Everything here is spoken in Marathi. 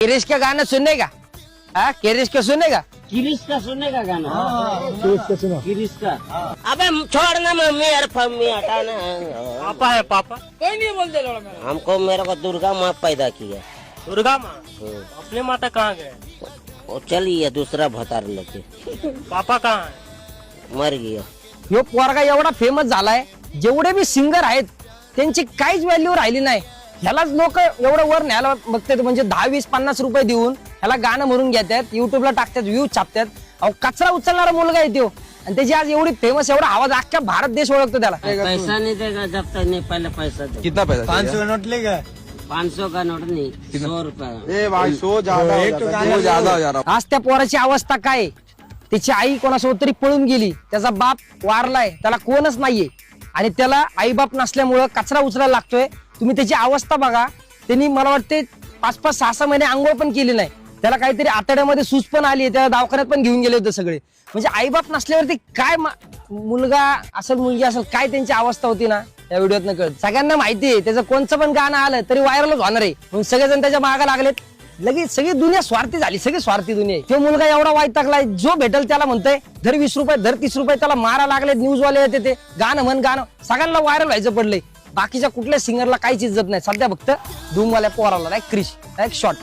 किरिश का गाना सुनने का? हाँ, किरिश का सुनेगा? किरिश का सुनने का गाना? किरिश का सुनो। किरिश का। अबे छोड़ना मम्मी और फम्मी हटाना। पापा है पापा। कोई नहीं बोलते लोड़ा मेरा। हमको मेरे को दुर्गा माँ पैदा किया। दुर्गा माँ? अपने माता कहाँ गए? वो चली है दूसरा भतार लेके। पापा कहाँ है? मर गया। ह्यो पोरगा एवढा फेमस झालाय, जेवढे बी सिंगर आहेत त्यांची काहीच व्हॅल्यू राहिली नाही. ह्यालाच लोक एवढं वर न्यायला बघतात, म्हणजे 10, 20, 50 रुपये देऊन ह्याला गाणं म्हणून घेतात, युट्यूबला टाकतात, व्ह्यू छापतात. अहो कचरा उचलणारा मुलगा आहे तो, आणि त्याची आज एवढी फेमस, एवढा आवाज अख्ख्या भारत देश ओळखतो त्याला. पैसा नहीं देगा जब तक नहीं पहले पैसा दे। कितना पैसा? 500 नोट लेगा? 500 का नोट नहीं, 100 रुपया। ए भाई 100 ज्यादा हो जाता है। 100 ज्यादा हो जा रहा। आज त्या पोराची अवस्था काय आहे? त्याची आई कोणासोबत तरी पळून गेली, त्याचा बाप वारलाय, त्याला कोणच नाहीये, आणि त्याला आई बाप नसल्यामुळं कचरा उचलायला लागतोय. तुम्ही त्याची अवस्था बघा. त्यांनी मला वाटते 5-5, 6-6 महिने आंघोळ पण केली नाही. त्याला काहीतरी आतड्यामध्ये सूज पण आली, त्याला दवाखान्यात पण घेऊन गेले होते सगळे. म्हणजे आई बाप नसल्यावरती काय मुलगा असेल, मुलगी असेल, काय त्यांची अवस्था होती ना, या व्हिडिओत न कळत. सगळ्यांना माहिती आहे त्याचं कोणचं पण गाणं आलं तरी व्हायरलच होणार आहे. म्हणून सगळेजण त्याच्या मागे लागलेत. लगेच सगळी दुनिया स्वार्थी झाली, सगळी स्वार्थी दुनिया. तो मुलगा एवढा वैतागलाय, जो भेटेल त्याला म्हणतोय धर 20 रुपये, धर 30 रुपये, त्याला मारा लागले. न्यूजवाले येते, ते गाणं म्हण, गाणं सगळ्यांना व्हायरल व्हायचं पडलंय. बाकीच्या कुठल्या सिंगरला काहीच इज्जत नाही सध्या, फक्त धूमवाल्या पोराला एक क्रिश, एक शॉट.